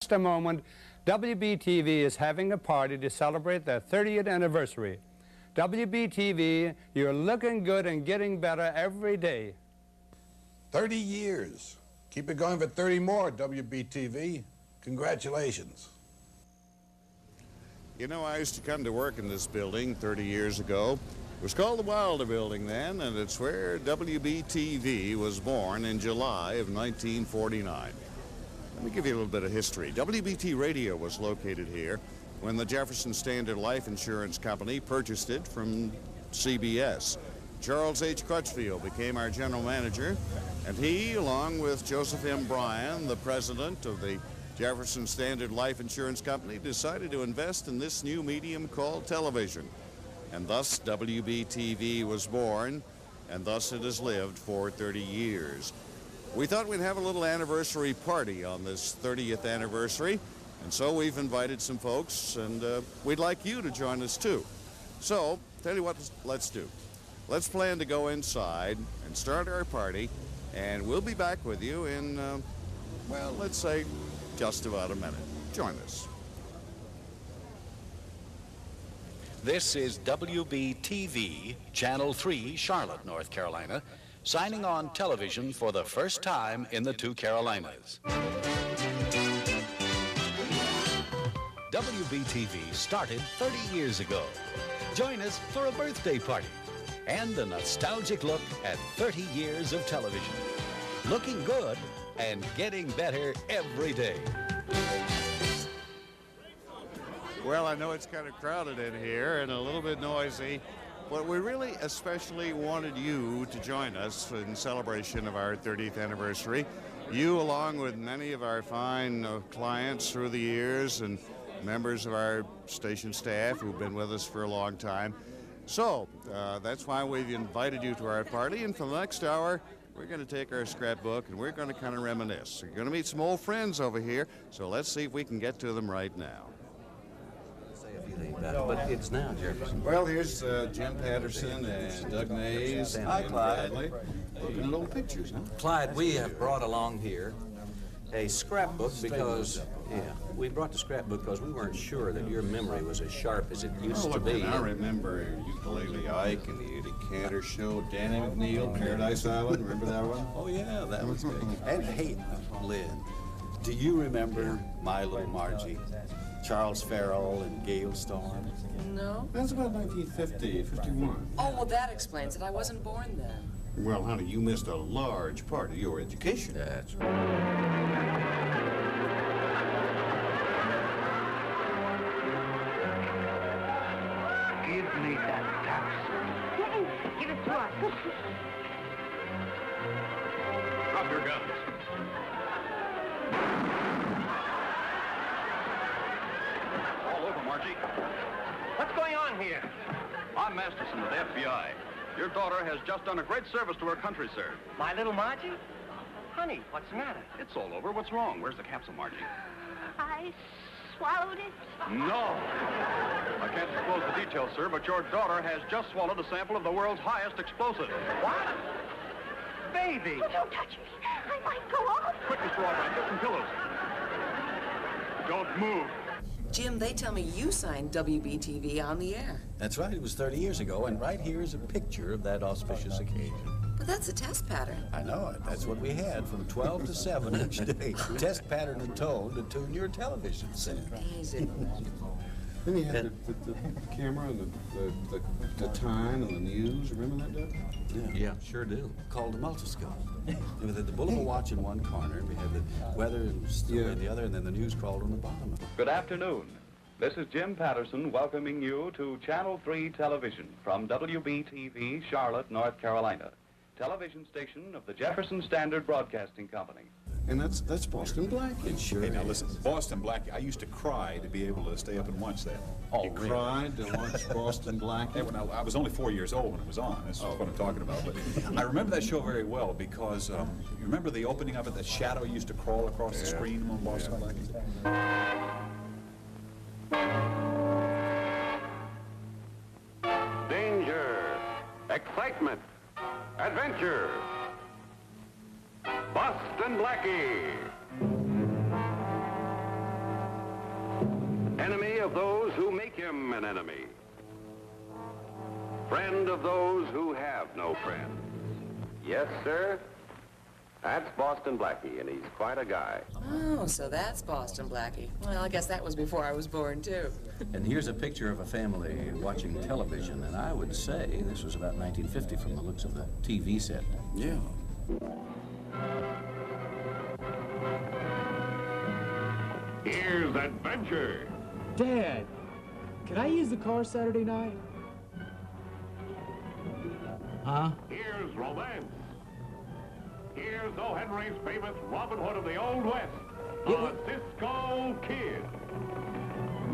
just a moment, WBTV is having a party to celebrate their 30th anniversary. WBTV, you're looking good and getting better every day. 30 years. Keep it going for 30 more, WBTV. Congratulations. You know, I used to come to work in this building 30 years ago. It was called the Wilder Building then, and it's where WBTV was born in July of 1949. Let me give you a little bit of history. WBT Radio was located here when the Jefferson Standard Life Insurance Company purchased it from CBS. Charles H. Crutchfield became our general manager, and he, along with Joseph M. Bryan, the president of the Jefferson Standard Life Insurance Company, decided to invest in this new medium called television. And thus WBTV was born, and thus it has lived for 30 years. We thought we'd have a little anniversary party on this 30th anniversary, and so we've invited some folks, and we'd like you to join us too. So, tell you what, let's do. Let's plan to go inside and start our party, and we'll be back with you in, well, let's say just about a minute. Join us. This is WBTV, Channel 3, Charlotte, North Carolina, signing on television for the first time in the two Carolinas. WBTV started 30 years ago. Join us for a birthday party and a nostalgic look at 30 years of television. Looking good and getting better every day. Well, I know it's kind of crowded in here and a little bit noisy, but we really especially wanted you to join us in celebration of our 30th anniversary. You, along with many of our fine clients through the years and members of our station staff who've been with us for a long time. So that's why we've invited you to our party, and for the next hour, we're going to take our scrapbook and we're going to kind of reminisce. You're going to meet some old friends over here, so let's see if we can get to them right now. But it's now Jefferson. Well, here's Jim Patterson and Doug Mays. Hi, Clyde. Looking at old pictures, huh? Clyde, we have brought along here a scrapbook because, we brought the scrapbook because we weren't sure that your memory was as sharp as it used to be. I remember Ukulele Ike and the Eddie Cantor Show, Danny McNeil, Paradise Island. Remember that one? Oh, yeah, that was great. And hey, Lynn, do you remember My Little Margie? Charles Farrell and Gail Storm? No. That's about 1950, 51. Oh, well, that explains it. I wasn't born then. Well, honey, you missed a large part of your education. That's right. Give me that tax. Give it to us. Drop your guns. All over, Margie. What's going on here? I'm Masterson of the FBI. Your daughter has just done a great service to her country, sir. My little Margie? Honey, what's the matter? It's all over. What's wrong? Where's the capsule, Margie? I swallowed it. No. I can't disclose the details, sir, but your daughter has just swallowed a sample of the world's highest explosive. What? Baby! Oh, don't touch me. I might go off. Quick, Mr. Albright, get some pillows. Don't move. Jim, they tell me you signed WBTV on the air. That's right, it was 30 years ago, and right here is a picture of that auspicious occasion. But that's a test pattern. I know it. That's what we had from 12 to 7 each day. Test pattern and tone to tune your television set. Amazing. Then you had the camera and the time and the news. Remember that, Doug? Yeah, sure do. Called a multiscope. We had the Boulevard Watch in one corner, we had the weather in the other, and then the news crawled on the bottom. Good afternoon. This is Jim Patterson welcoming you to Channel 3 Television from WBTV, Charlotte, North Carolina, television station of the Jefferson Standard Broadcasting Company. And that's Boston Blackie. Sure. Hey, now listen, Boston Blackie, I used to cry to be able to stay up and watch that. Oh, you cried to watch Boston Blackie? Hey, when I was only 4 years old when it was on. That's what I'm talking about. But I remember that show very well because you remember the opening of it, that shadow used to crawl across the screen on Boston Blackie? Danger, excitement, adventure. Boston Blackie. Enemy of those who make him an enemy. Friend of those who have no friends. Yes, sir. That's Boston Blackie, and he's quite a guy. Oh, so that's Boston Blackie. Well, I guess that was before I was born, too. And here's a picture of a family watching television, and I would say this was about 1950 from the looks of the TV set. Yeah. Here's adventure. Dad, can I use the car Saturday night? Huh? Here's romance. Here's O. Henry's famous Robin Hood of the Old West, the Cisco Kid.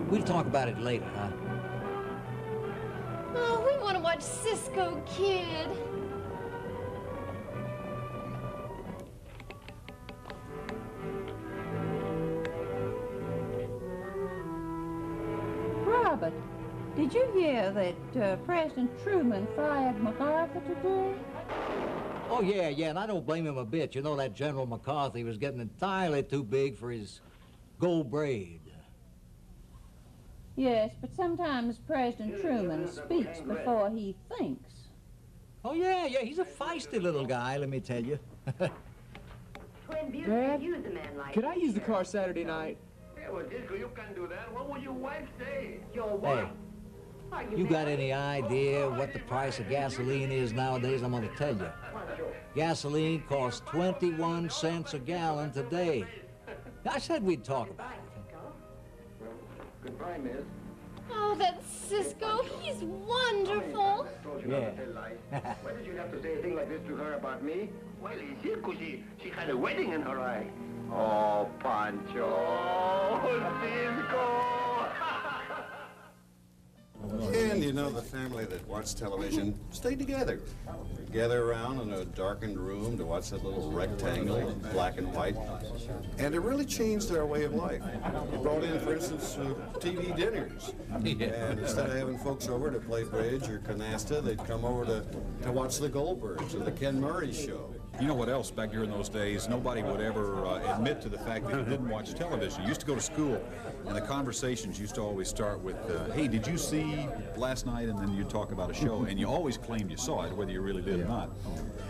We'll talk about it later, huh? Oh, we want to watch Cisco Kid. Robert, did you hear that President Truman fired MacArthur today? Oh, yeah, and I don't blame him a bit. You know, that General McCarthy was getting entirely too big for his gold braid. Yes, but sometimes President Truman speaks before he thinks. Oh, yeah, he's a feisty little guy, let me tell you. Dad, could I use the car Saturday night? Yeah, well, Disco, you can do that. What would your wife say? Your Hey, you got any idea what the price of gasoline is nowadays? I'm gonna tell you. Gasoline costs 21 cents a gallon today. I said we'd talk about it. Goodbye, miss. Oh, that's Cisco. He's wonderful. Yeah. Why did you have to say a thing like this to her about me? Well, it's here because she had a wedding in her eye. Oh, Pancho. Oh, Cisco. And you know, the family that watched television stayed together. Gather around in a darkened room to watch that little rectangle, black and white. And it really changed their way of life. It brought in, for instance, TV dinners. And instead of having folks over to play bridge or canasta, they'd come over to watch the Goldbergs or the Ken Murray show. You know what else? Back during those days, nobody would ever admit to the fact that you didn't watch television. You used to go to school, and the conversations used to always start with, hey, did you see last night? And then you'd talk about a show, and you always claimed you saw it, whether you really did or not.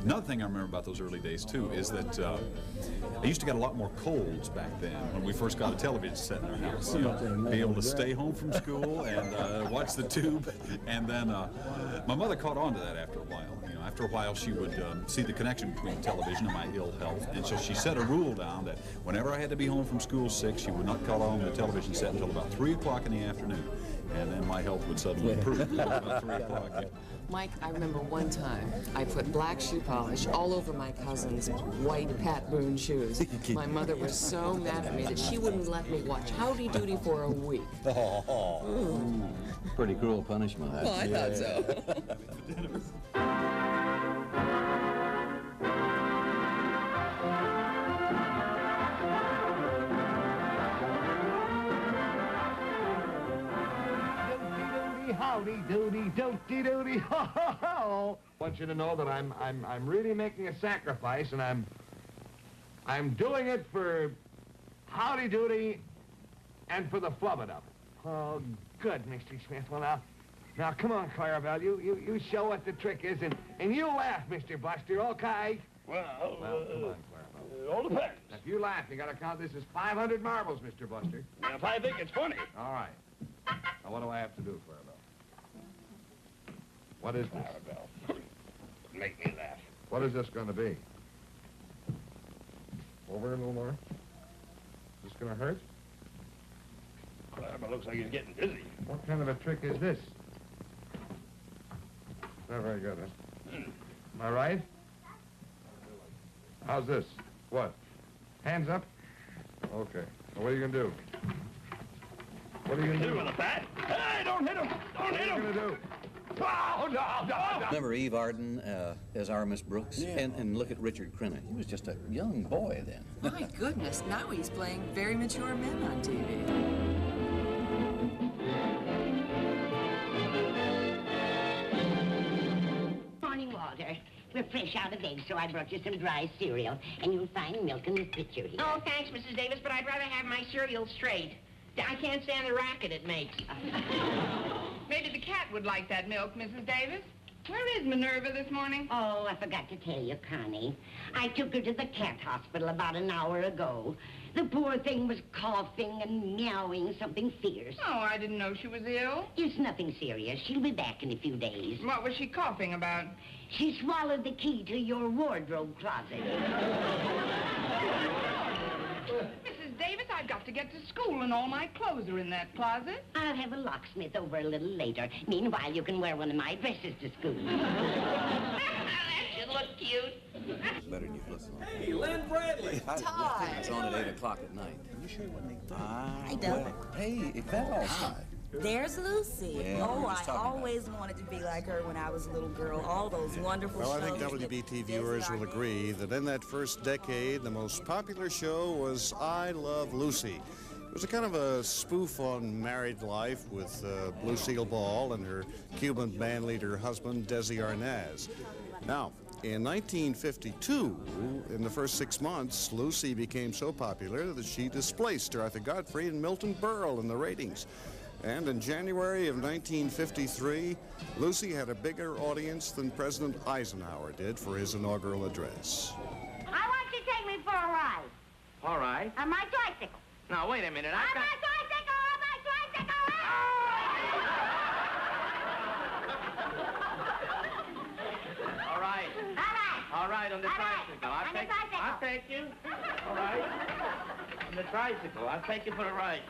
Another thing I remember about those early days, too, is that I used to get a lot more colds back then when we first got a television set in our house. You know, be able to stay home from school and watch the tube. And then my mother caught on to that after a while. You know, after a while, she would see the connection between television and my ill health, and so she set a rule down that whenever I had to be home from school sick, she would not cut on the television set until about 3 o'clock in the afternoon, and then my health would suddenly improve about 3 o'clock. Mike, I remember one time I put black shoe polish all over my cousin's white Pat Boone shoes. My mother was so mad at me that she wouldn't let me watch Howdy Doody for a week. Pretty cruel punishment. Well, I thought so. Howdy doody, doty doody, ho ho ho! I want you to know that I'm really making a sacrifice, and I'm doing it for howdy doody and for the flub it up. Oh, good, Mr. Smith. Well, now come on, Clarabelle. You show what the trick is, and you laugh, Mr. Buster, okay? Well, come on, Clarabelle. All depends. If you laugh, you gotta count this as 500 marbles, Mr. Buster. If I think it's funny. All right. Now, what do I have to do, Clarabelle? What is this? Clarabelle, make me laugh. What is this going to be? Over a little more? Is this going to hurt? Clarabelle looks like he's getting dizzy. What kind of a trick is this? Not very good, huh? Am I right? How's this? What? Hands up? Okay. Well, what are you going to do? What are you going to do? Hit him with a bat. Hey, don't hit him! Don't hit him! What are you going to do? Oh, no. Remember Eve Arden as our Miss Brooks? Yeah. And look at Richard Crenna. He was just a young boy then. My goodness, now he's playing very mature men on TV. Morning, Walter. We're fresh out of eggs, so I brought you some dry cereal, and you'll find milk in this pitcher here. Oh, thanks, Mrs. Davis, but I'd rather have my cereal straight. I can't stand the racket it makes. Maybe the cat would like that milk, Mrs. Davis. Where is Minerva this morning? Oh, I forgot to tell you, Connie. I took her to the cat hospital about an hour ago. The poor thing was coughing and meowing something fierce. Oh, I didn't know she was ill. It's nothing serious. She'll be back in a few days. What was she coughing about? She swallowed the key to your wardrobe closet. Mrs. Davis, I've got to get to school and all my clothes are in that closet. I'll have a locksmith over a little later. Meanwhile, you can wear one of my dresses to school. That should look cute. Better than you look. Hey, Lynn Bradley. Todd. It's on at 8 o'clock at night. You sure it wasn't 8:30? I don't. Hey, if that all right. There's Lucy. Yeah, oh, we were just I talking about always wanted to be like her when I was a little girl. All those wonderful Well, I shows. think WBT viewers will agree that in that first decade, the most popular show was I Love Lucy. It was a kind of a spoof on married life with Lucille Ball and her Cuban bandleader husband, Desi Arnaz. Now, in 1952, in the first 6 months, Lucy became so popular that she displaced Arthur Godfrey and Milton Berle in the ratings. And in January of 1953, Lucy had a bigger audience than President Eisenhower did for his inaugural address. I want you to take me for a ride. All right. On my tricycle. Now, wait a minute. On my tricycle, on my tricycle. All right. All right, on the tricycle. I'll take you. All right. On the tricycle. I'll take you for a ride.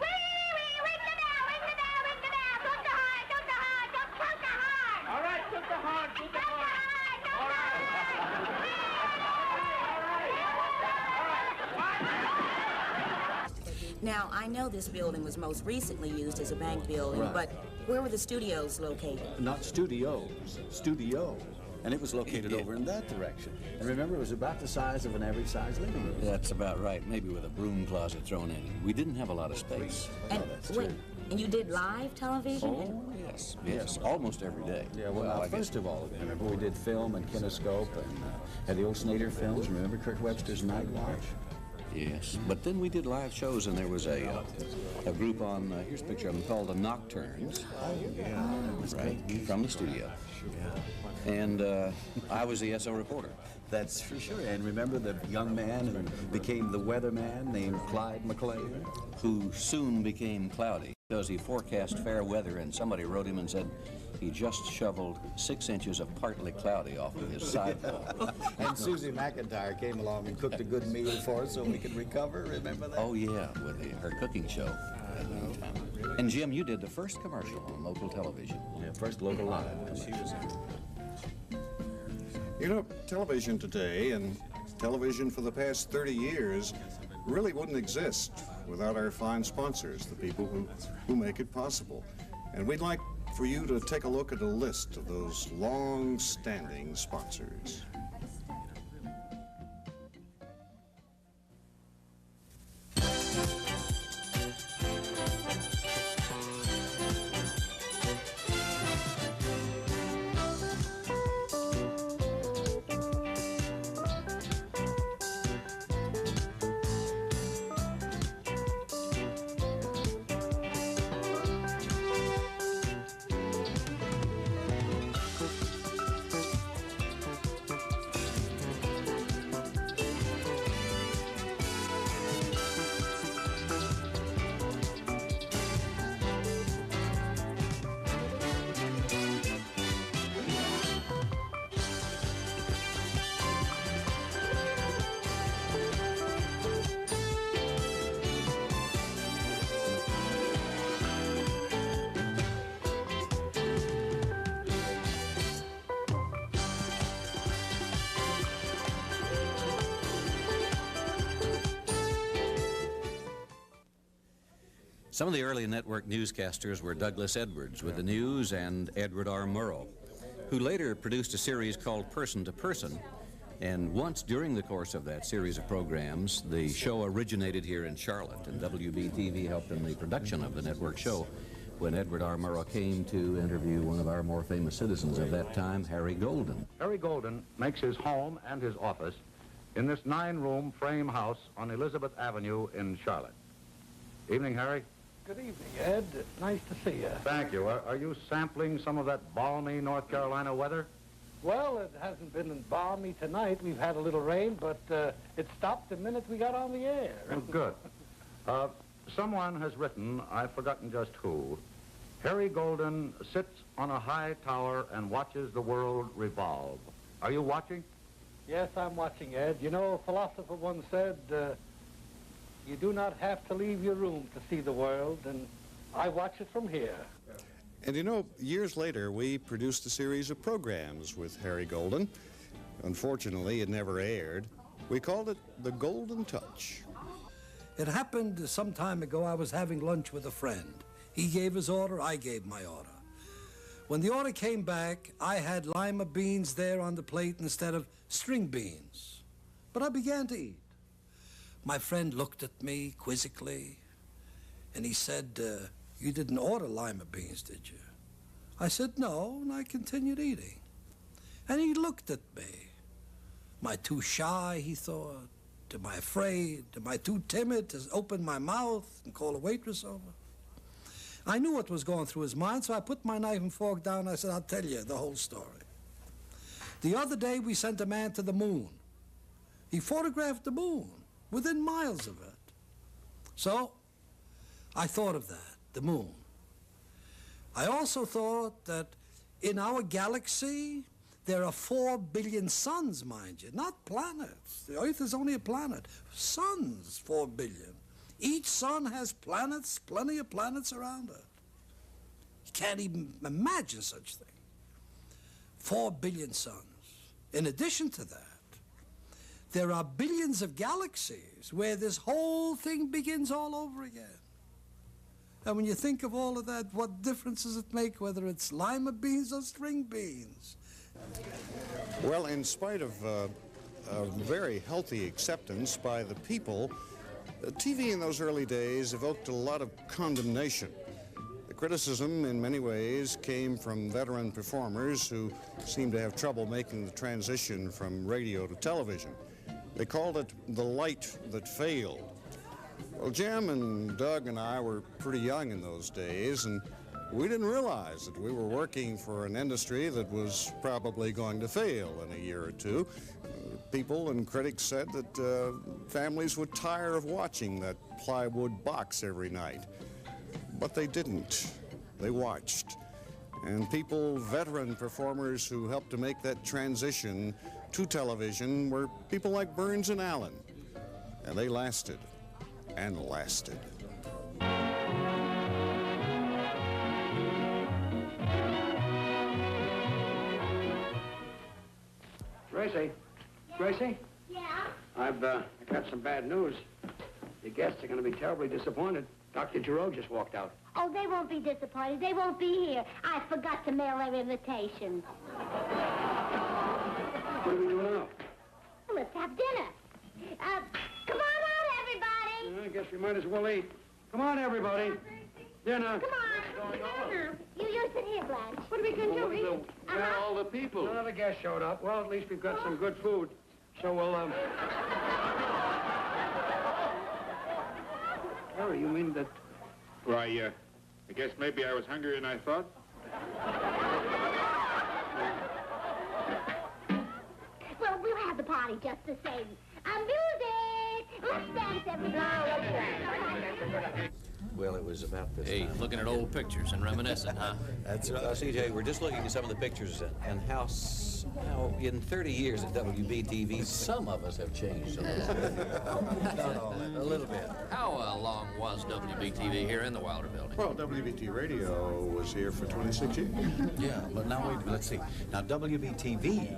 All right, took the horn, took the horn. All right. Now, I know this building was most recently used as a bank building, Right. but where were the studios located? Not studios, studio. And it was located over in that direction. And remember, it was about the size of an average-sized living room. That's about right, maybe with a broom closet thrown in. We didn't have a lot of space. And wait, and you did live television? Oh, yes, yes, almost every day. Yeah, well, I guess- first of all, remember, we did film and kinescope and had the old Snyder films. Remember Kirk Webster's Night Watch? Yes, but then we did live shows, and there was a group on, here's a picture of them, called the Nocturnes. Oh, yeah. Right, from the studio. And I was the SO reporter. That's for sure. And remember the young man who became the weatherman named Clyde McLean? Who soon became cloudy because he forecast fair weather, and somebody wrote him and said he just shoveled 6 inches of partly cloudy off of his sidewalk. And Susie McIntyre came along and cooked a good meal for us so we could recover. Remember that? Oh, yeah, with her cooking show. And Jim, you did the first commercial on local television. Yeah, first local live. You know, television today and television for the past 30 years really wouldn't exist without our fine sponsors, the people who make it possible. And we'd like for you to take a look at a list of those long-standing sponsors. Some of the early network newscasters were Douglas Edwards with the news and Edward R. Murrow, who later produced a series called Person to Person. And once during the course of that series of programs, the show originated here in Charlotte, and WBTV helped in the production of the network show when Edward R. Murrow came to interview one of our more famous citizens of that time, Harry Golden. Harry Golden makes his home and his office in this 9-room frame house on Elizabeth Avenue in Charlotte. Evening, Harry. Good evening, Ed. Nice to see you. Thank you. Are you sampling some of that balmy North Carolina weather? Well, it hasn't been balmy tonight. We've had a little rain, but it stopped the minute we got on the air. Oh, good. Someone has written, I've forgotten just who, Harry Golden sits on a high tower and watches the world revolve. Are you watching? Yes, I'm watching, Ed. You know, a philosopher once said, you do not have to leave your room to see the world, and I watch it from here. And you know, years later, we produced a series of programs with Harry Golden. Unfortunately, it never aired. We called it The Golden Touch. It happened some time ago. I was having lunch with a friend. He gave his order, I gave my order. When the order came back, I had lima beans there on the plate instead of string beans. But I began to eat. My friend looked at me quizzically, and he said, you didn't order lima beans, did you? I said, no, and I continued eating. And he looked at me. Am I too shy, he thought? Am I afraid? Am I too timid to open my mouth and call a waitress over? I knew what was going through his mind, so I put my knife and fork down and I said, I'll tell you the whole story. The other day, we sent a man to the moon. He photographed the moon, within miles of it. So, I thought of that, the moon. I also thought that in our galaxy, there are 4 billion suns, mind you, not planets. The Earth is only a planet. Suns, 4 billion. Each sun has planets, plenty of planets around it. You can't even imagine such thing. 4 billion suns. In addition to that, there are billions of galaxies where this whole thing begins all over again. And when you think of all of that, what difference does it make whether it's lima beans or string beans? Well, in spite of a very healthy acceptance by the people, TV in those early days evoked a lot of condemnation. The criticism, in many ways, came from veteran performers who seemed to have trouble making the transition from radio to television. They called it the light that failed. Well, Jim and Doug and I were pretty young in those days, and we didn't realize that we were working for an industry that was probably going to fail in a year or two. People and critics said that families would tire of watching that plywood box every night. But they didn't. They watched. And people, veteran performers who helped to make that transition to television were people like Burns and Allen. And they lasted and lasted. Gracie? Gracie? Yeah? I've got some bad news. Your guests are going to be terribly disappointed. Dr. Giroux just walked out. Oh, they won't be disappointed. They won't be here. I forgot to mail their invitations. What do we do now? Well, let's have dinner. Come on out, everybody. I guess we might as well eat. Come on, everybody. Dinner. Come on. You sit here, Blanche. What are we going to do? Eat? Where are all the people? None of the guests showed up. Well, at least we've got some good food. So we'll, Harry, you mean that... Why, I guess maybe I was hungrier than I thought. Well, we'll have the party just the same. Music! Let's dance, everybody. Well, it was about this Hey, time. looking at old pictures and reminiscing, huh? That's right. CJ, we're just looking at some of the pictures and how in 30 years at WBTV, some of us have changed. A little bit. How long was WBTV here in the Wilder building? Well, WBT Radio was here for 26 years. Yeah, but now wait, let's see. Now, WBTV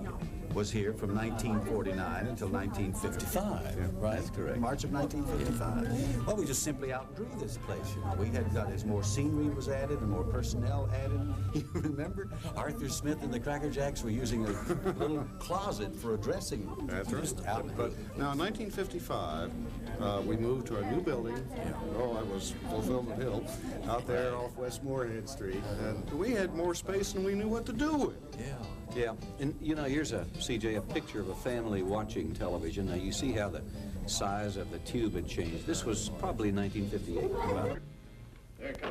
was here from 1949 until 1955, right? That's correct. March of 1955. Well, we just simply outgrew this place. You know, we had got as more scenery was added and more personnel added. You remember Arthur Smith and the Cracker Jacks were using a little closet for a dressing room. That's right. But now, in 1955, we moved to our new building. Oh, I was Fulfillment Hill, out there off West Moorhead Street, and we had more space than we knew what to do with. Yeah, and you know, here's CJ, a picture of a family watching television. Now you see how the size of the tube had changed. This was probably 1958.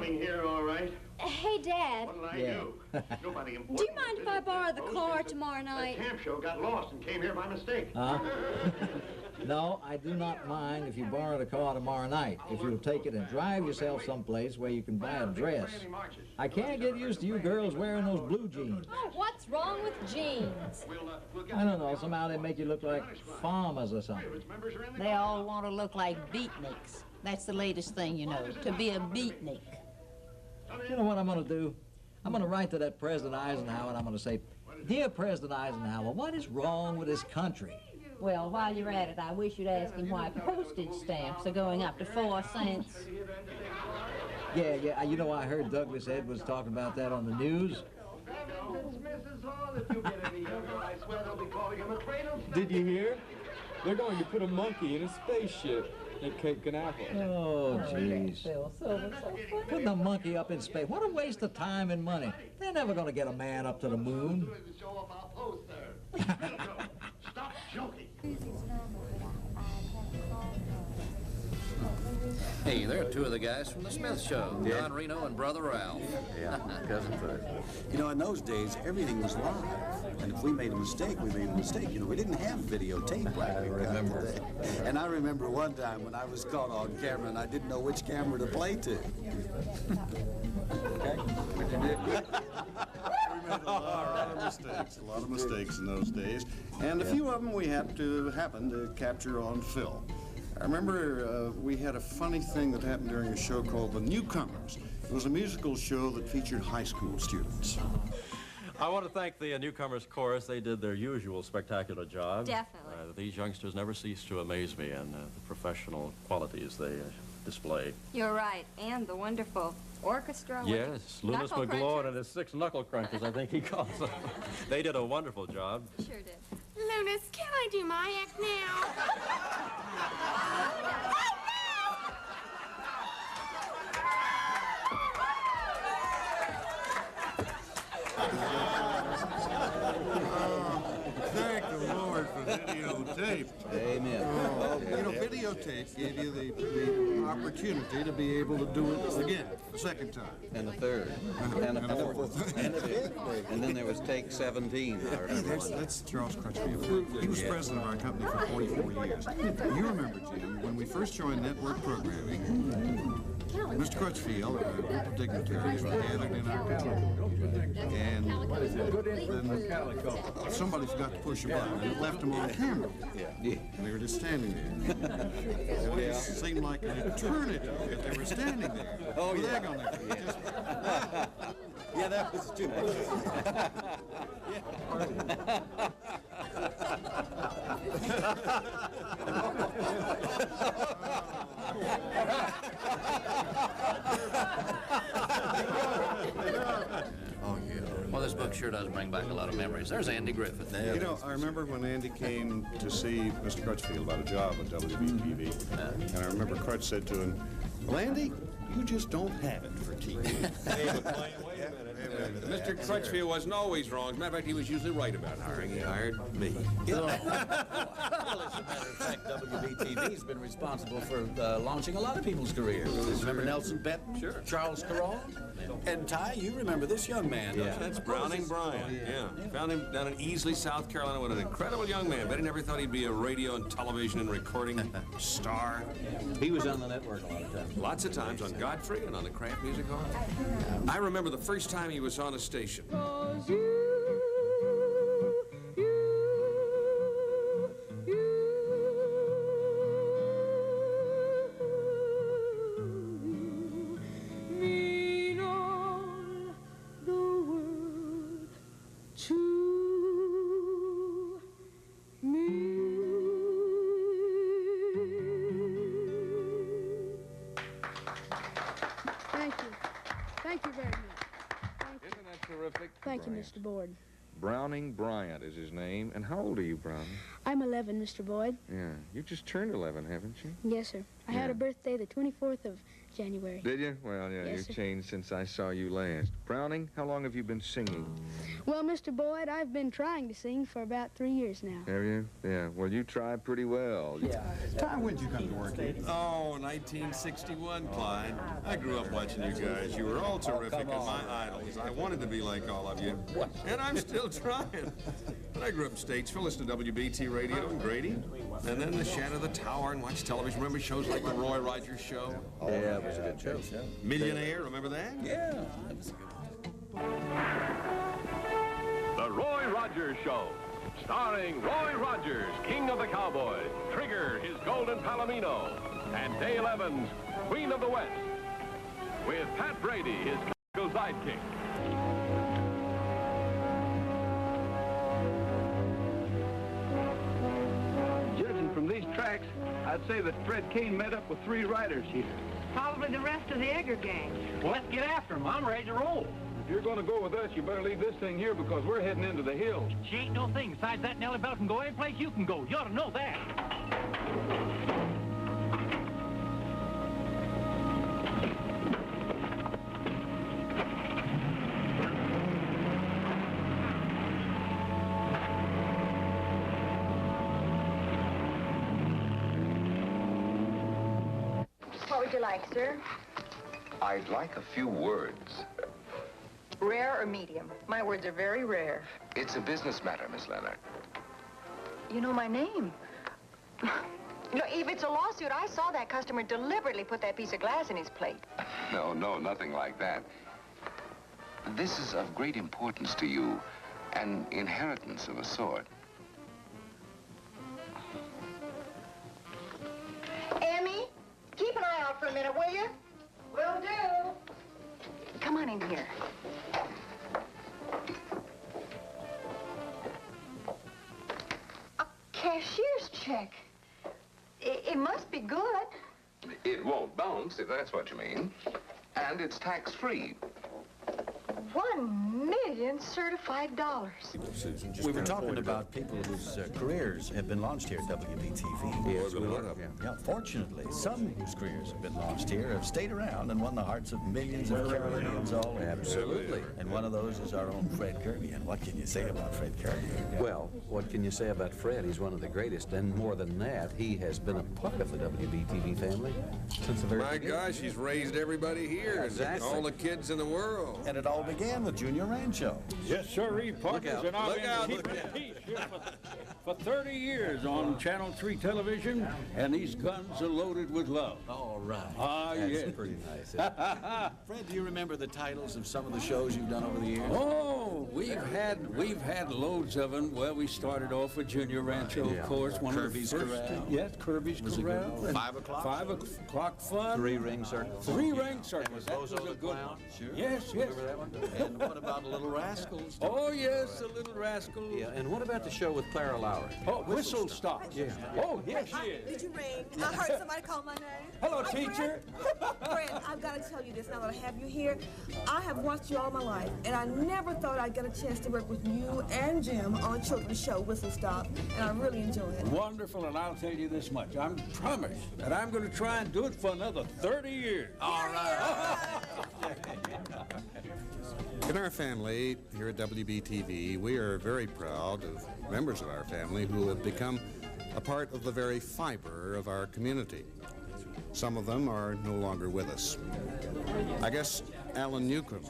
Browning here, all right. Hey, Dad. What'll I Yeah. do? Nobody important. Do you mind if I borrow the car tomorrow night? The camp show got lost and came here by mistake. No, I do not mind if you borrow the car tomorrow night, if you'll take it and drive yourself someplace where you can buy a dress. I can't get used to you girls wearing those blue jeans. Oh, what's wrong with jeans? I don't know, somehow they make you look like farmers or something. They all want to look like beatniks. That's the latest thing, you know, to be a beatnik. You know what I'm going to do? I'm going to write to that President Eisenhower and I'm going to say, Dear President Eisenhower, what is wrong with this country? Well, while you're at it, I wish you'd ask him why postage stamps are going up to 4 cents. Yeah, you know, I heard Douglas Edwards talking about that on the news. Did you hear? They're going to put a monkey in a spaceship at Cape Canaveral. Oh, jeez. Putting a monkey up in space. What a waste of time and money. They're never going to get a man up to the moon. Stop joking. Hey, there are two of the guys from the Smith Show, Yeah. Don Reno and Brother Ralph. Yeah, cousin Bud. You know, in those days, everything was live. And if we made a mistake, we made a mistake. You know, we didn't have videotape like we got today. And I remember one time when I was caught on camera and I didn't know which camera to play to. We made a lot of mistakes in those days, and a few of them we happened to capture on film. I remember we had a funny thing that happened during a show called The Newcomers. It was a musical show that featured high school students. I want to thank the Newcomers Chorus. They did their usual spectacular job. Definitely. These youngsters never cease to amaze me and the professional qualities they display. You're right. And the wonderful orchestra. Yes, Loomis Knuckle McGlone and his 6 knuckle crunchers, I think he calls them. They did a wonderful job. Sure did. Lunas, can I do my act Thank the Lord for videotape. Amen. You know, videotape gave you the opportunity to be able to do it again, the second time. And the third. And the fourth. And the fifth. And then there was take 17, I remember. That's Charles Crutchfield. He was president of our company for 44 years. You remember, Jim, when we first joined network programming, Mr. Crutchfield and a group of dignitaries were gathered in our control room. And then somebody forgot to push a button and it left them on camera. And they were just standing there. And it just seemed like an eternity that they were standing there. Oh, with yeah. egg on their face. Yeah, that was too Oh, yeah. Well, this book sure does bring back a lot of memories. There's Andy Griffith. You know, I remember when Andy came to see Mr. Crutchfield about a job at WBTV, and I remember Crutch said to him, "Well, Andy, you just don't have it for TV." Mr. Crutchfield wasn't always wrong. As a matter of fact, he was usually right about hiring. He hired me. Well, as a matter of fact, WBTV's been responsible for launching a lot of people's careers. Remember Nelson Benton? Sure. Charles Carroll? And Ty, you remember this young man, don't you? That's Browning Bryant, yeah. Found him down in Easley, South Carolina. What an incredible young man. Bet he never thought he'd be a radio and television and recording star. He was on the network a lot of times. Lots of times on Godfrey and on the Kraft Music Hall. I remember the first time he was on a station. Thank you very much. Isn't that terrific? Thank you, Mr. Boyd. Browning Bryant is his name. And how old are you, Browning? I'm 11, Mr. Boyd. Yeah, you just turned 11, haven't you? Yes, sir. I had a birthday the 24th of January. Did you? Well, yeah, Yes, you've sir. changed since I saw you last. Browning, how long have you been singing? Well, Mr. Boyd, I've been trying to sing for about 3 years now. Have you? Yeah. Well, you tried pretty well. Tom, when did you come to work here? Oh, 1961, Clyde. I grew up watching you guys. You were all terrific and my idols. I wanted to be like all of you. And I'm still trying. But I grew up in Statesville, listened to WBT radio and Grady. And then the Shadow of the Tower and watched television. Remember shows like the Roy Rogers Show? Oh, yeah, it was a good show. Millionaire, remember that? Yeah, that was a good one. The Roy Rogers Show, starring Roy Rogers, King of the Cowboys, Trigger, his golden palomino, and Dale Evans, Queen of the West, with Pat Brady, his comical sidekick. Judging from these tracks, I'd say that Fred Kane met up with 3 riders here. Probably the rest of the Egger gang. Well, let's get after them. I'm ready to roll. If you're going to go with us, you better leave this thing here because we're heading into the hills. She ain't no thing. Besides that, Nellie Bell can go any place you can go. You ought to know that. What would you like, sir? I'd like a few words. Rare or medium? My words are very rare. It's a business matter, Miss Leonard. You know my name. You know, if it's a lawsuit, I saw that customer deliberately put that piece of glass in his plate. No, nothing like that. This is of great importance to you, an inheritance of a sort. Emmy, keep an eye out for a minute, will you? Will do. Come on in here. A cashier's check. It must be good. It won't bounce, if that's what you mean. And it's tax-free. $1 million certified dollars. We were talking about people whose careers have been launched here at WBTV. Yes, we were. Yeah, fortunately, some whose careers have been launched here have stayed around and won the hearts of millions of Carolinians all over. Absolutely. And one of those is our own Fred Kirby. And what can you say about Fred Kirby? Well, what can you say about Fred? He's one of the greatest, and more than that, he has been a part of the WBTV family since the very beginning. My gosh, he's raised everybody here, Exactly. and all the kids in the world. And it all began with Junior Rancho. Yes, sirree, partners, and I've been Look keeping out. the peace here for 30 years on Channel 3 television, and these guns are loaded with love. All right. Ah, That's yes. pretty nice. Fred, do you remember the titles of some of the shows you've done over the years? Oh, we've had loads of them. Well, we started off with Junior Rancho, of course. One Kirby's of the first. Corral. Yes, Kirby's Was it Corral. good? and 5 o'clock? 5 o'clock fun. Three-ring circus. Three-ring circus. was That Bozo was a the good one. Clown? Sure. Yes, yes. Remember that one? And what about Little Rascals? Oh, yes, the Little Rascal. Yeah, and what about the show with Clara Lowry? Oh, Whistle Stop. Yeah. Oh, yes, she is. Did you ring? I heard somebody call my name. Hello, Hi, teacher. Fred, I've got to tell you this now that I have you here. I have watched you all my life, and I never thought I'd get a chance to work with you and Jim on a children's show, Whistle Stop, and I really enjoy it. Wonderful, and I'll tell you this much. I'm promised that I'm going to try and do it for another 30 years. All right. In our family here at WBTV, we are very proud of members of our family who have become a part of the very fiber of our community. Some of them are no longer with us. I guess Alan Newcomb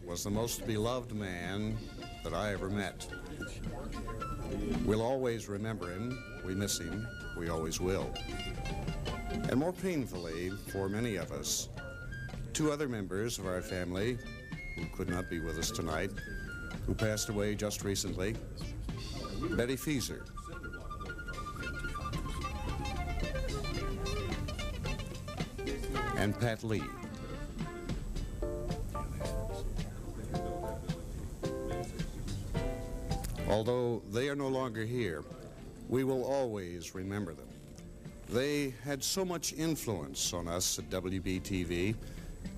was the most beloved man that I ever met. We'll always remember him. We miss him. We always will. And more painfully, for many of us, 2 other members of our family who could not be with us tonight, who passed away just recently, Betty Feeser. And Pat Lee. Although they are no longer here, we will always remember them. They had so much influence on us at WBTV.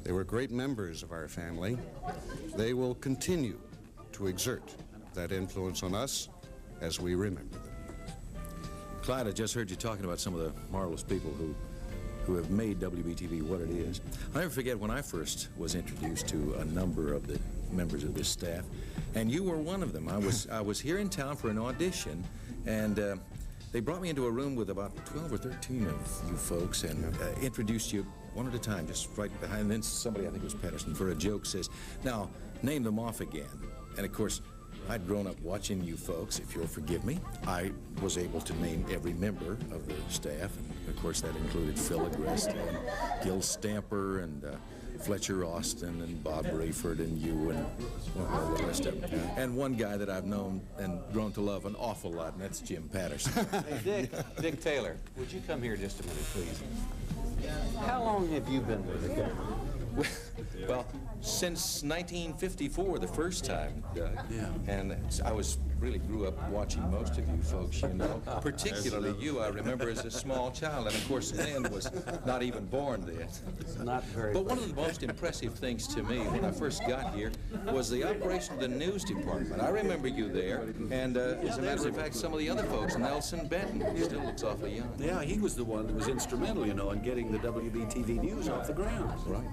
They were great members of our family. They will continue to exert that influence on us as we remember them. Clyde, I just heard you talking about some of the marvelous people who who have made WBTV what it is. I'll never forget when I first was introduced to a number of the members of this staff, and you were one of them. I was here in town for an audition, and they brought me into a room with about 12 or 13 of you folks and introduced you one at a time, just right behind. And then somebody, I think it was Patterson, for a joke says, "Now, name them off again." And of course, I'd grown up watching you folks, if you'll forgive me. I was able to name every member of the staff, and of course that included Phil Agreste and Gil Stamper and Fletcher Austin and Bob Rayford and you and well, the rest of them. And one guy that I've known and grown to love an awful lot, and that's Jim Patterson. Hey, Dick Taylor, would you come here just a minute, please? How long have you been with the government? Well, since 1954, the first time, Doug. Yeah. And I really grew up watching most of you folks, you know. Particularly you, I remember as a small child. And of course, Glenn was not even born then. Not very. But one of the most impressive things to me when I first got here was the operation of the news department. I remember you there. And as a matter of fact, some of the other folks, Nelson Benton, still looks awfully young. Yeah, he was the one that was instrumental, you know, in getting the WBTV news off the ground. Right.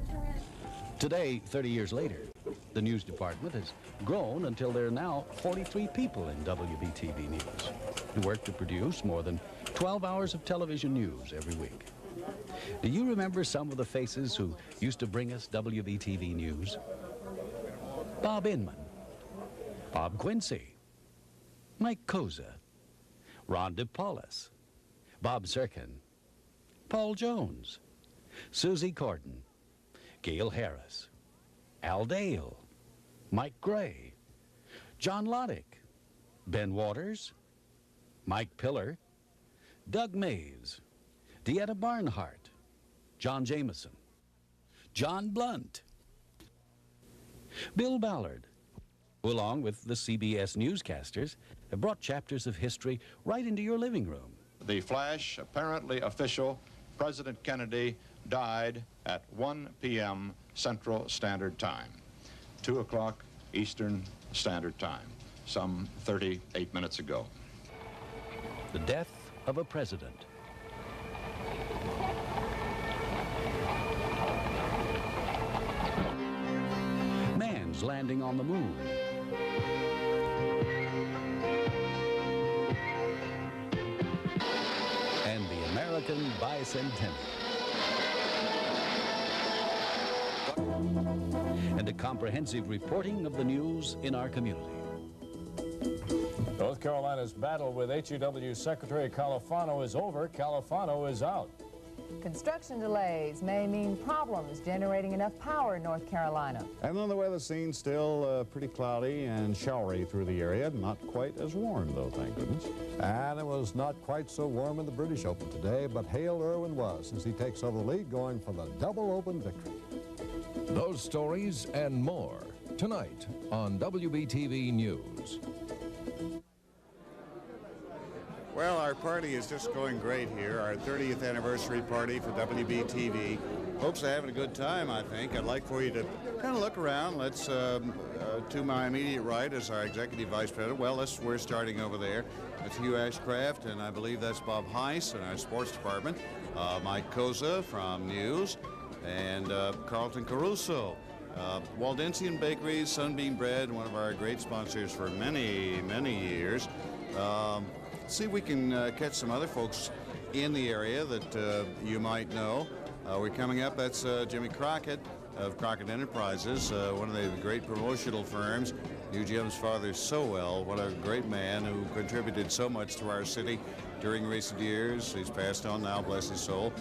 Today, 30 years later, the news department has grown until there are now 43 people in WBTV News who work to produce more than 12 hours of television news every week. Do you remember some of the faces who used to bring us WBTV News? Bob Inman, Bob Quincy, Mike Koza, Ron DePaulus, Bob Zirkin, Paul Jones, Susie Corden, Gail Harris, Al Dale, Mike Gray, John Loddick, Ben Waters, Mike Pillar, Doug Mays, Deetta Barnhart, John Jameson, John Blunt, Bill Ballard, who along with the CBS newscasters have brought chapters of history right into your living room. The flash, apparently official, President Kennedy died at 1 p.m. Central Standard Time, 2 o'clock Eastern Standard Time, some 38 minutes ago. The death of a president. Man's landing on the moon. And the American bicentennial. And a comprehensive reporting of the news in our community. North Carolina's battle with HEW Secretary Califano is over. Califano is out. Construction delays may mean problems generating enough power in North Carolina. And then the weather scene's still pretty cloudy and showery through the area. Not quite as warm, though, thank goodness. And it was not quite so warm in the British Open today, but Hale Irwin was as he takes over the lead, going for the double open victory. Those stories and more tonight on WBTV News. Well, our party is just going great here, our 30th anniversary party for WBTV. Folks are having a good time, I think. I'd like for you to kind of look around. Let's, to my immediate right is our Executive Vice President. Well, we're starting over there. That's Hugh Ashcraft, and I believe that's Bob Heiss in our Sports Department. Mike Koza from News, and Carlton Caruso. Waldensian Bakeries, Sunbeam Bread, one of our great sponsors for many, many years. See if we can catch some other folks in the area that you might know. We're coming up, that's Jimmy Crockett of Crockett Enterprises, one of the great promotional firms. Knew Jim's father so well. What a great man who contributed so much to our city during recent years. He's passed on now, bless his soul.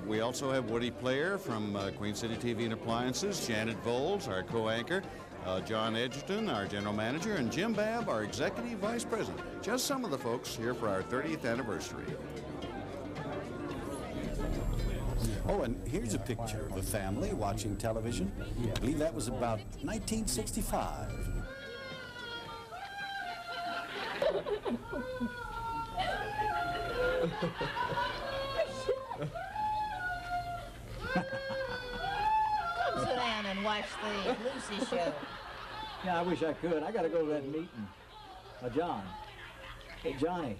We also have Woody Player from Queen City TV and Appliances, Janet Voles, our co-anchor, John Edgerton, our general manager, and Jim Babb, our executive vice president. Just some of the folks here for our 30th anniversary. Oh, and here's a picture of a family watching television. I believe that was about 1965. Come sit down and watch the Lucy show. Yeah, I wish I could. I got to go to that meeting. John. Hey, Johnny,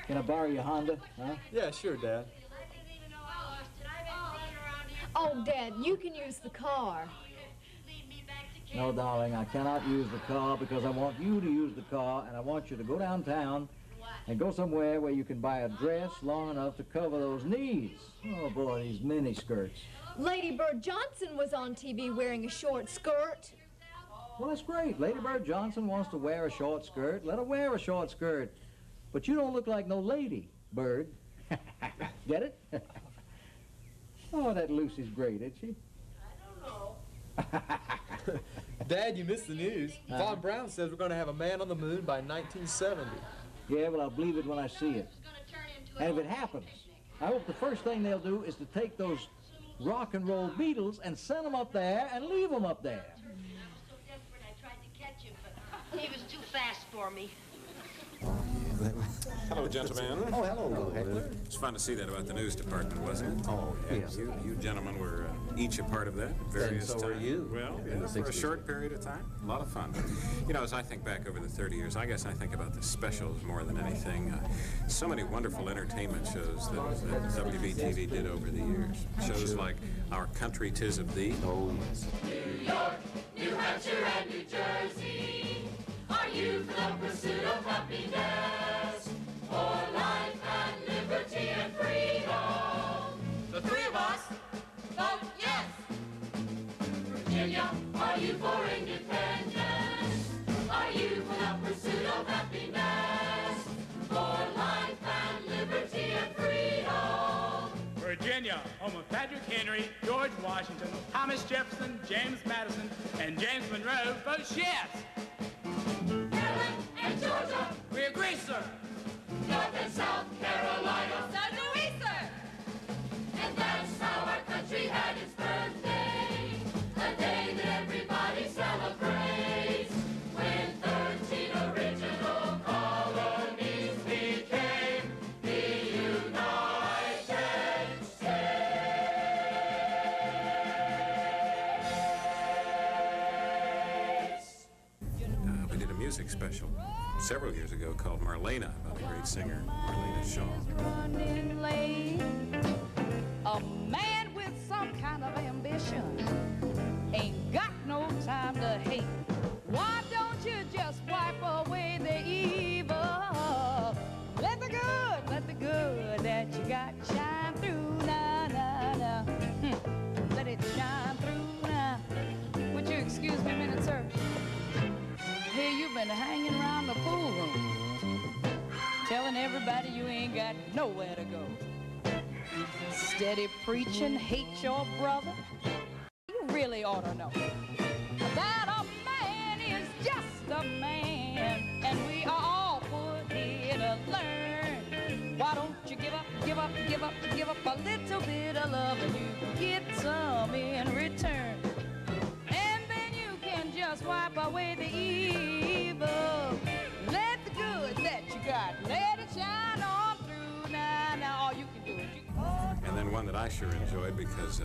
can I borrow your Honda? Huh? Yeah, sure, Dad. Oh, Dad, you can use the car. No, darling, I cannot use the car because I want you to use the car, and I want you to go downtown and go somewhere where you can buy a dress long enough to cover those knees. Oh, boy, these mini skirts. Lady Bird Johnson was on TV wearing a short skirt. Well, that's great. Lady Bird Johnson wants to wear a short skirt. Let her wear a short skirt. But you don't look like no lady, Bird. Get it? Oh, that Lucy's great, isn't she? I don't know. Dad, you missed the news. Bob Brown says we're going to have a man on the moon by 1970. Yeah, well, I'll believe it when I see it. And if it happens, I hope the first thing they'll do is to take those rock and roll Beatles and send them up there and leave them up there. I was so desperate I tried to catch him, but he was too fast for me. Hello, gentlemen. Oh, hello, Heckler. It's fun to see that about the news department, wasn't it? Oh, yes. You gentlemen were each a part of that at various And so were times. you. Well, In the for a 60s. short period of time. A lot of fun. You know, as I think back over the 30 years, I guess I think about the specials more than anything. So many wonderful entertainment shows that WBTV did over the years. Shows like Our Country 'Tis of Thee. Oh, yes. New York, New Hampshire, and New Jersey. Are you for the pursuit of happiness? For life and liberty and freedom. The three of us vote yes. Virginia, are you for independence? Are you for the pursuit of happiness? For life and liberty and freedom. Virginia, home of Patrick Henry, George Washington, Thomas Jefferson, James Madison, and James Monroe, votes yes. Maryland and Georgia, We agree, sir. North and South Carolina, So do we, sir. and that's how our country had its birthday, a day that everybody celebrates, when 13 original colonies became the United States. We did a music special several years ago called Marlena, about the great singer Marlena Shaw. Running late. A man with some kind of ambition ain't got no time to hate. Why don't you just wipe away the evil? Let the good that you got shine through now, now, now. Let it shine through now. Would you excuse me a minute, sir? Here you've been hanging around the pool room, telling everybody you ain't got nowhere to go. Steady preaching, hate your brother. You really ought to know that a man is just a man, and we are all put here to learn. Why don't you give up a little bit of love, and you get some in return? Just wipe away the evil. Let the good that you got, let it shine on through. Now, all you can do is And then one that I sure enjoyed because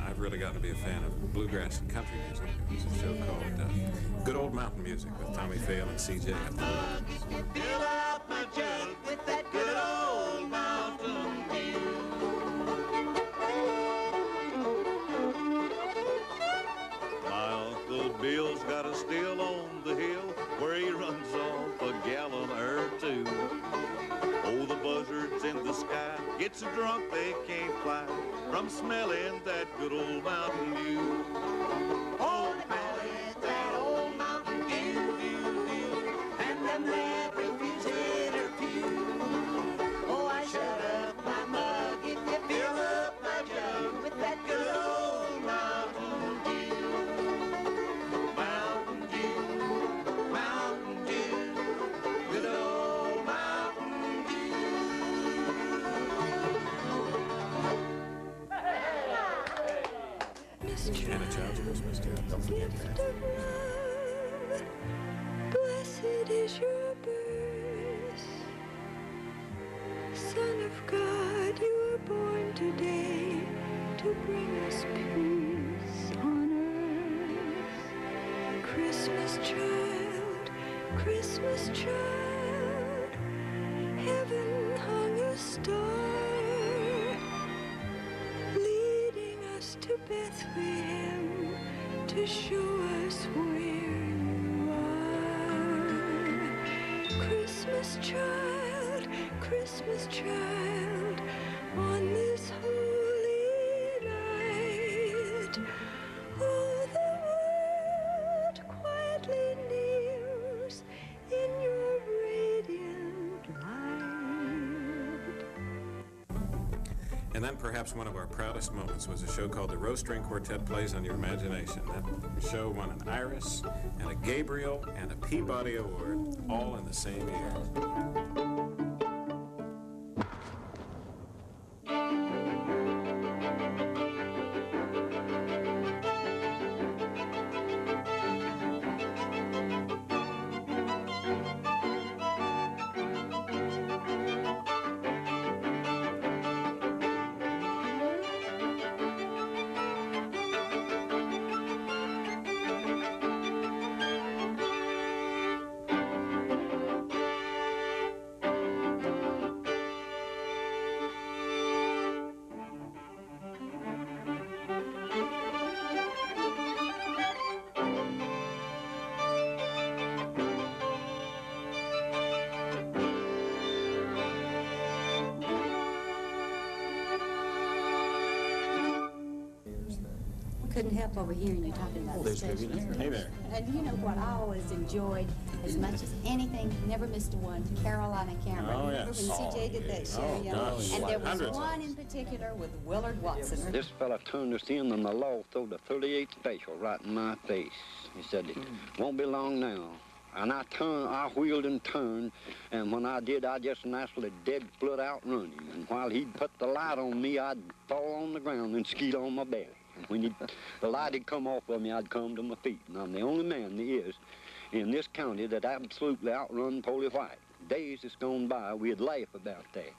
I've really gotten to be a fan of bluegrass and country music. It was a show called Good Old Mountain Music with Tommy Fail and C.J. Fill up my jug with that good old Mountain Dew. My Uncle Bill's got a still on the hill where he runs off a gallon or two. Oh, the buzzards in the sky get so drunk they can't fly from smelling that good old Mountain Dew. Oh, Smelling that old Mountain Dew, and them red refuse interview. Oh, I shut up my mug if you fill up my jug with that good old Mountain Dew. Mountain Dew, Mountain Dew, good old Mountain Dew. Hannah Child's Christmas too. Don't forget that. Blessed is your birth, Son of God, you were born today to bring us peace on earth. Christmas child, Christmas child, heaven hung a star, leading us to Bethlehem to show us where you are. Christmas child, on this holy night, oh, the world quietly kneels in your radiant light. And then perhaps one of our proudest moments was a show called The Rose String Quartet Plays on Your Imagination. That show won an Iris and a Gabriel and a Peabody Award, all in the same year. Couldn't help overhearing you talking about the station. Hey there. And you know what I always enjoyed as much as anything, never missed a one, Carolina Camera. Oh, Remember yes. when CJ did that show? Oh, Yeah. gosh. And there was Hundreds. one in particular with Willard Watson. This fella turned us in and the law threw the 38 special right in my face. He said, it won't be long now. And I wheeled and turned, and when I did, I just naturally dead flat out running. And while he'd put the light on me, I'd fall on the ground and skeet on my belly. And when the light had come off of me, I'd come to my feet. And I'm the only man there is in this county that absolutely outrun Polly White. Days that's gone by, we'd laugh about that.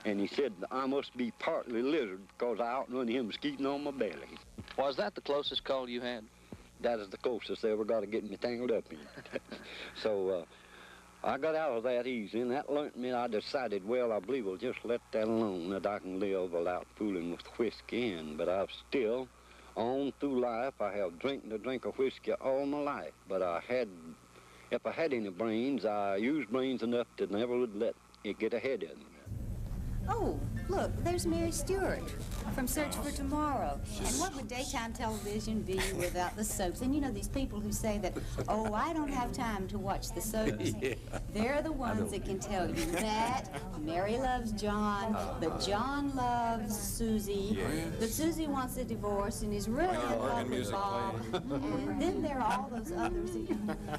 And he said, I must be partly lizard because I outrun him skeeting on my belly. Was that the closest call you had? That is the closest they ever got to getting me tangled up in. So I got out of that easy, and that learned me. I decided, well, I believe I'll just let that alone, that I can live without fooling with whiskey. But I've still, on through life, I have drinking a drink of whiskey all my life. But if I had any brains, I used brains enough to never would let it get ahead of me. Oh, look, there's Mary Stewart from Search for Tomorrow. And what would daytime television be without the soaps? And you know these people who say that, oh, I don't have time to watch the soaps. Yeah. They're the ones that can tell you that Mary loves John, but John loves Susie, but Susie wants a divorce and is really in love with Bob. And then there are all those others.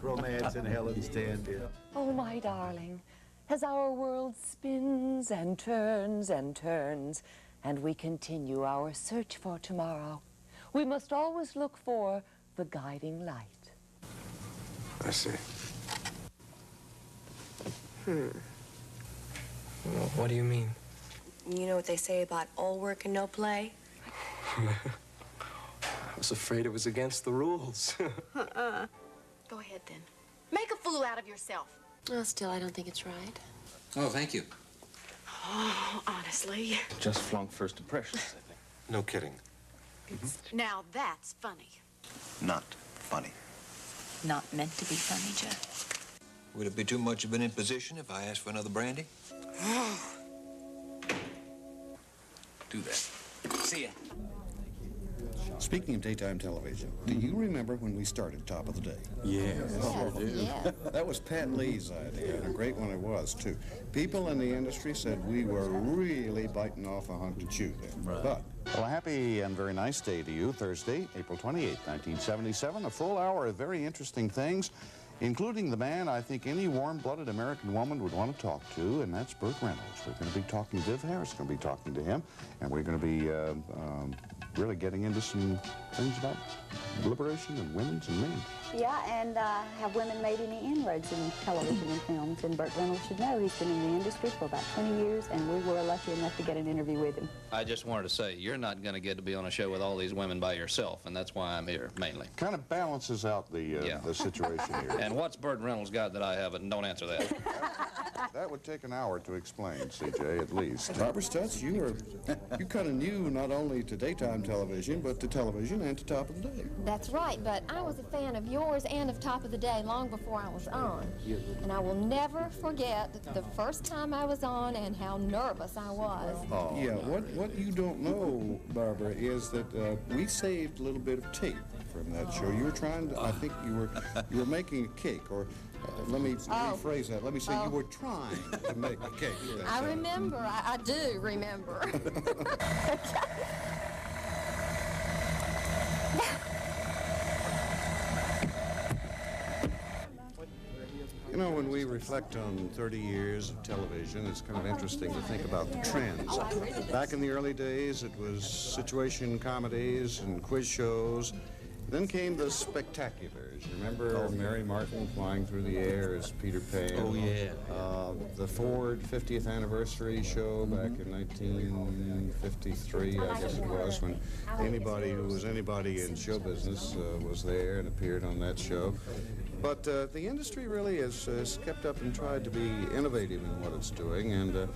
Romance in Helen's Stand. Oh, my darling, as our world spins and turns and turns, and we continue our search for tomorrow, we must always look for the guiding light. I see. Well, what do you mean? you know what they say about all work and no play? I was afraid it was against the rules. Go ahead, then. Make a fool out of yourself. Well, still, I don't think it's right. Oh, thank you. Oh, honestly. Just flunked first impressions, I think. No kidding. Now that's funny. Not funny. Not meant to be funny, Jeff. Would it be too much of an imposition if I asked for another brandy? Do that. See ya. Speaking of daytime television, do you remember when we started Top of the Day? Yeah. That was Pat Lee's idea, and a great one it was, too. People in the industry said we were really biting off a hunk to chew there. Right. But, well, a happy and very nice day to you. Thursday, April 28, 1977. A full hour of very interesting things, including the man I think any warm-blooded American woman would want to talk to, and that's Burt Reynolds. We're going to be talking, Viv Harris going to be talking to him, and we're going to be really getting into some things about liberation and women's and men. Yeah, and have women made any inroads in television and films? And Burt Reynolds should know he's been in the industry for about 20 years, and we were lucky enough to get an interview with him. I just wanted to say, you're not going to get to be on a show with all these women by yourself, and that's why I'm here, mainly. Kind of balances out the situation here. And what's Burt Reynolds got that I haven't? Don't answer that. That would take an hour to explain, CJ, at least. Barbara Stutz, you kind of new not only to daytime daytime television, but to television and to Top of the Day. That's right, but I was a fan of yours and of Top of the Day long before I was on. And I will never forget the first time I was on and how nervous I was. Oh, yeah, what you don't know, Barbara, is that we saved a little bit of tape from that show. You were trying to, I think you were making a cake, or let me rephrase that. Let me say you were trying to make a cake. I remember. I do remember. You know, when we reflect on 30 years of television, it's kind of interesting to think about the trends. Back in the early days, it was situation comedies and quiz shows. Then came the spectaculars. Remember Mary Martin flying through the air as Peter Pan? Oh, yeah. The Ford 50th anniversary show back in 1953, I guess it was, when anybody who was anybody in show business was there and appeared on that show. But the industry really has kept up and tried to be innovative in what it's doing. And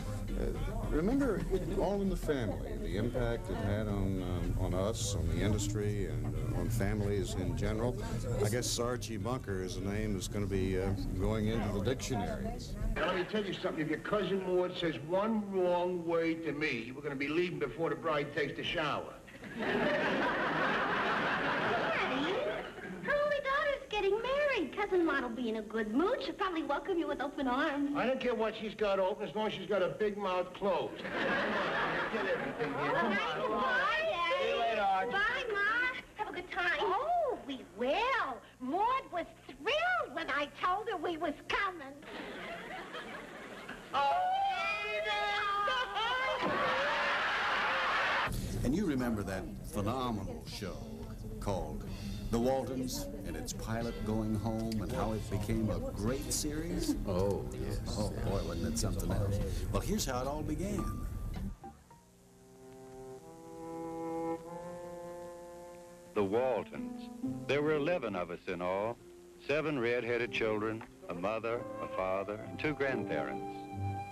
remember, All in the Family, the impact it had on us, on the industry, and on families in general. I guess Archie Bunker is a name that's going to be going into the dictionaries. Now, let me tell you something. If your cousin Maud says one wrong word to me, we're going to be leaving before the bride takes the shower. Getting married. Cousin Maud will be in a good mood. She'll probably welcome you with open arms. I don't care what she's got open as long as she's got a big mouth closed. Get everything here. Come on. Bye, Daddy. See you later, Archie. Bye, Ma. Have a good time. Oh, we will. Maud was thrilled when I told her we was coming. And you remember that phenomenal show called The Waltons and its pilot going home and how it became a great series? Oh, yes. Oh, boy, wasn't it something else. Well, here's how it all began. The Waltons. There were 11 of us in all. 7 red-headed children, a mother, a father, and 2 grandparents.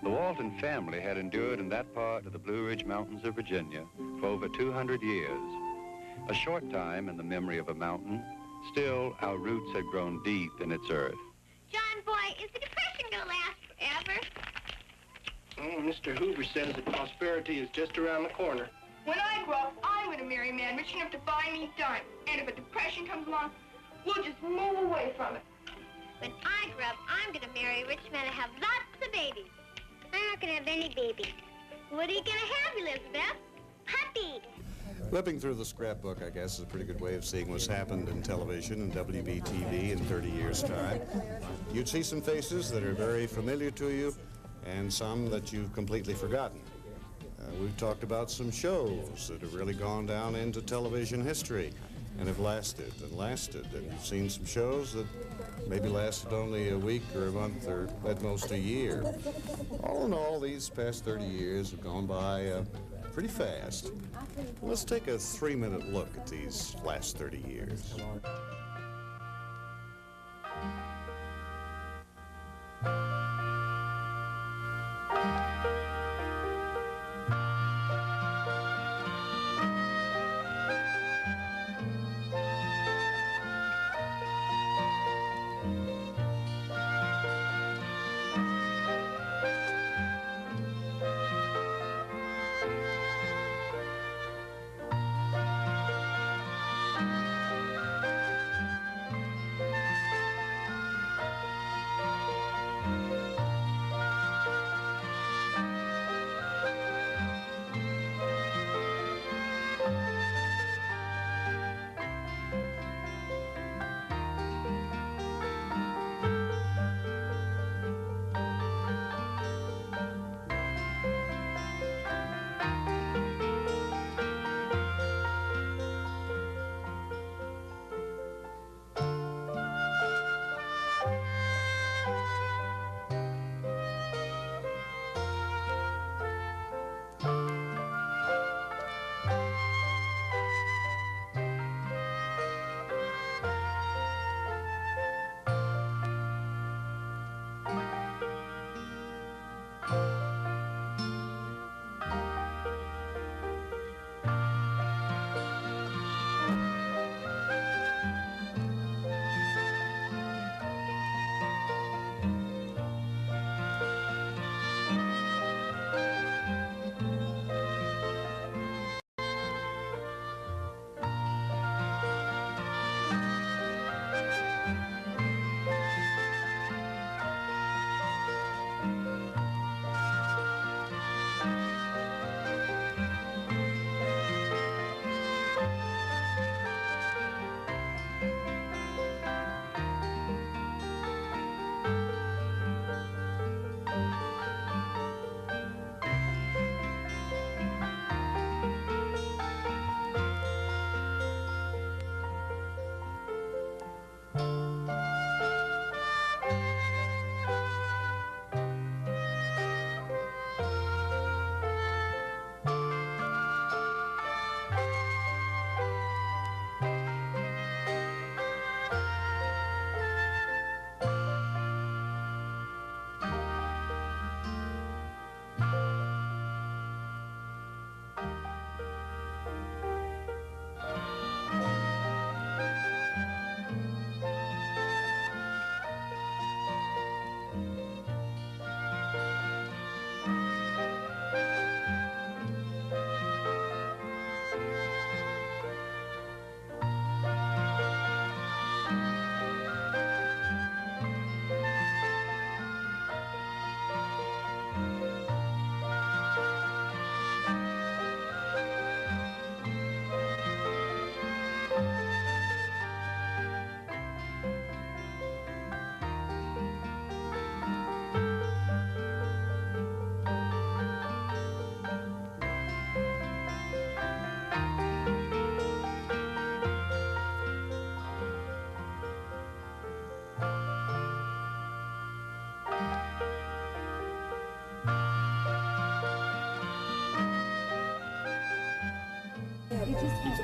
The Walton family had endured in that part of the Blue Ridge Mountains of Virginia for over 200 years. A short time in the memory of a mountain, still our roots had grown deep in its earth. John, boy, is the Depression going to last forever? Oh, Mr. Hoover says that prosperity is just around the corner. When I grow up, I'm going to marry a man rich enough to buy me time. And if a depression comes along, we'll just move away from it. When I grow up, I'm going to marry a rich man and have lots of babies. I'm not going to have any babies. What are you going to have, Elizabeth? Puppies. Flipping through the scrapbook, I guess, is a pretty good way of seeing what's happened in television and WBTV in 30 years' time. You'd see some faces that are very familiar to you and some that you've completely forgotten. We've talked about some shows that have really gone down into television history and have lasted and lasted. And you've seen some shows that maybe lasted only a week or a month or at most a year. All in all, these past 30 years have gone by pretty fast. Let's take a 3-minute look at these last 30 years.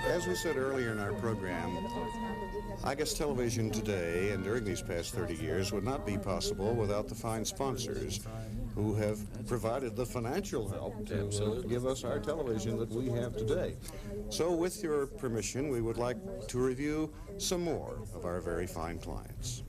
As we said earlier in our program, I guess television today and during these past 30 years would not be possible without the fine sponsors who have provided the financial help to give us our television that we have today. So with your permission, we would like to review some more of our very fine clients.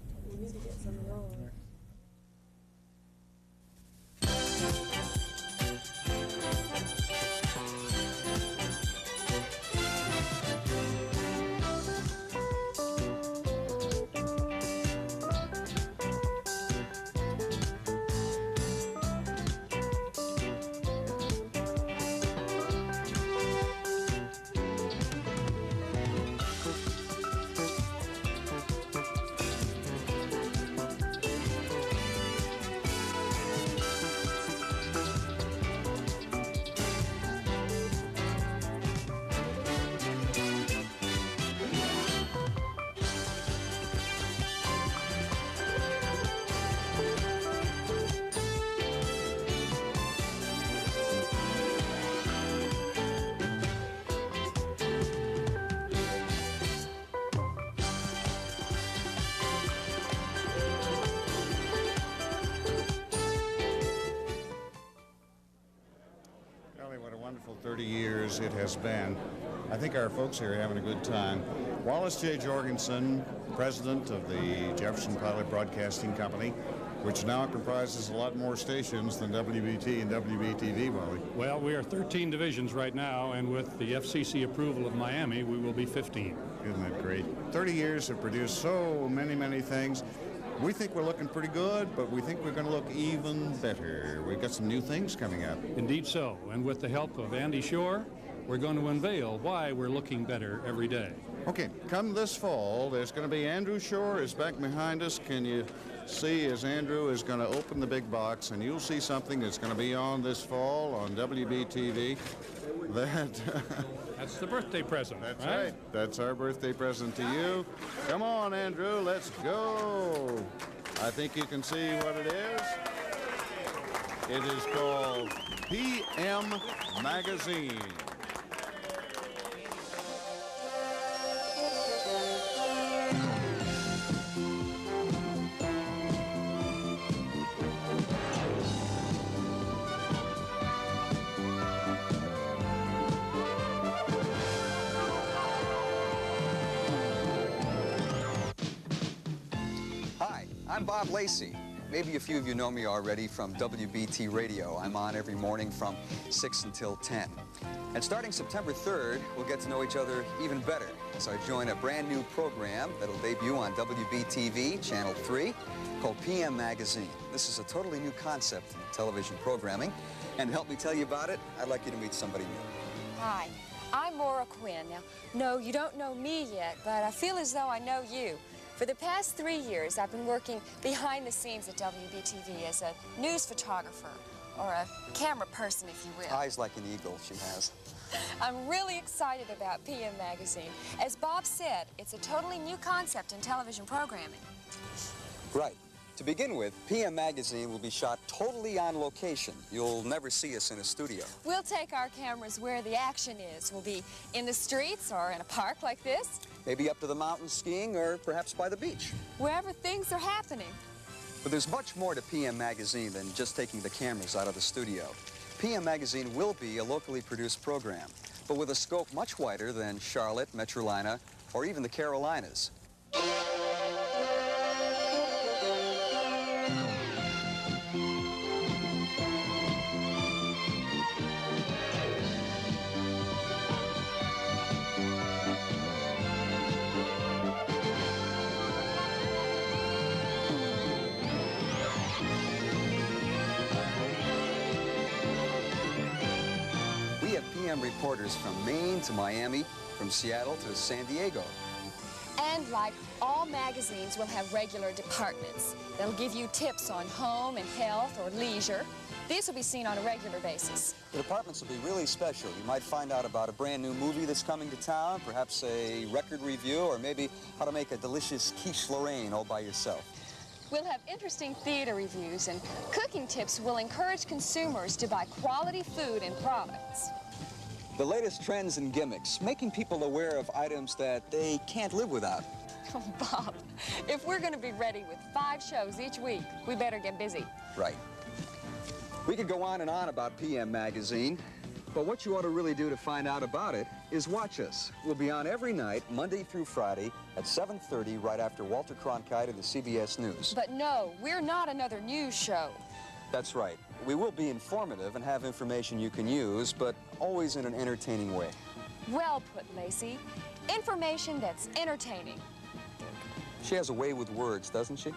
What a wonderful 30 years it has been. I think our folks here are having a good time. Wallace J. Jorgensen, president of the Jefferson Pilot Broadcasting Company, which now comprises a lot more stations than WBT and WBTV, Wally. Well, we are 13 divisions right now, and with the FCC approval of Miami, we will be 15. Isn't that great? 30 years have produced so many, many things. We think we're looking pretty good, but we think we're going to look even better. We've got some new things coming up. Indeed so, and with the help of Andy Shore, we're going to unveil why we're looking better every day. Okay, come this fall, there's going to be Andrew Shore is back behind us. Can you see as Andrew is going to open the big box, and you'll see something that's going to be on this fall on WBTV. That's the birthday present. That's right. That's our birthday present to you. Come on, Andrew, let's go. I think you can see what it is. It is called PM Magazine. I'm Bob Lacey. Maybe a few of you know me already from WBT Radio. I'm on every morning from 6 until 10. And starting September 3rd, we'll get to know each other even better as I join a brand new program that'll debut on WBTV, Channel 3, called PM Magazine. This is a totally new concept in television programming. And to help me tell you about it, I'd like you to meet somebody new. Hi, I'm Maura Quinn. Now, no, you don't know me yet, but I feel as though I know you. For the past 3 years, I've been working behind the scenes at WBTV as a news photographer, or a camera person, if you will. Eyes like an eagle, she has. I'm really excited about PM Magazine. As Bob said, it's a totally new concept in television programming. Right. To begin with, PM Magazine will be shot totally on location. You'll never see us in a studio. We'll take our cameras where the action is. We'll be in the streets or in a park like this. Maybe up to the mountains skiing or perhaps by the beach. Wherever things are happening. But there's much more to PM Magazine than just taking the cameras out of the studio. PM Magazine will be a locally produced program, but with a scope much wider than Charlotte, Metrolina, or even the Carolinas. Reporters from Maine to Miami, from Seattle to San Diego. And like all magazines, we'll have regular departments. They'll give you tips on home and health or leisure. These will be seen on a regular basis. The departments will be really special. You might find out about a brand new movie that's coming to town, perhaps a record review, or maybe how to make a delicious quiche Lorraine all by yourself. We'll have interesting theater reviews, and cooking tips will encourage consumers to buy quality food and products. The latest trends and gimmicks, making people aware of items that they can't live without. Oh, Bob, if we're going to be ready with 5 shows each week, we better get busy. Right. We could go on and on about PM Magazine, but what you ought to really do to find out about it is watch us. We'll be on every night, Monday through Friday, at 7:30, right after Walter Cronkite of the CBS News. But no, we're not another news show. That's right. We will be informative and have information you can use, but always in an entertaining way. Well put, Lacey. Information that's entertaining. She has a way with words, doesn't she?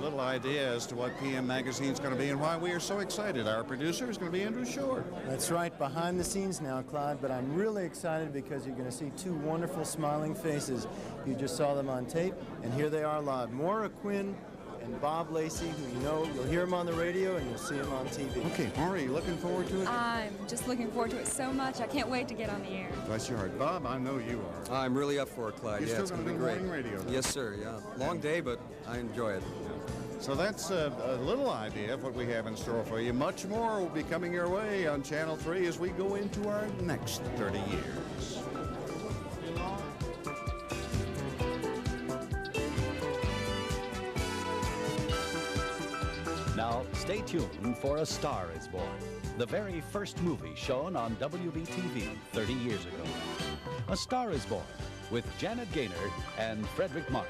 Little idea as to what PM Magazine's going to be and why we are so excited. Our producer is going to be Andrew Shore. That's right, behind the scenes now, Clyde, but I'm really excited because you're going to see 2 wonderful smiling faces. You just saw them on tape, and here they are live. Maura Quinn and Bob Lacey, who you know, you'll hear them on the radio and you'll see them on TV. Okay, Maura, are you looking forward to it? I'm just looking forward to it so much. I can't wait to get on the air. Bless your heart. Bob, I know you are. I'm really up for it, Clyde. You're yeah, it's still going to be do great. morning radio, though. Yes, sir, yeah. Long day, but I enjoy it. So that's a little idea of what we have in store for you. Much more will be coming your way on Channel 3 as we go into our next 30 years. Now, stay tuned for A Star is Born, the very first movie shown on WBTV 30 years ago. A Star is Born with Janet Gaynor and Frederick March.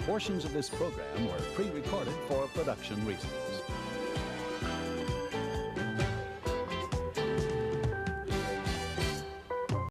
Portions of this program were pre-recorded for production reasons.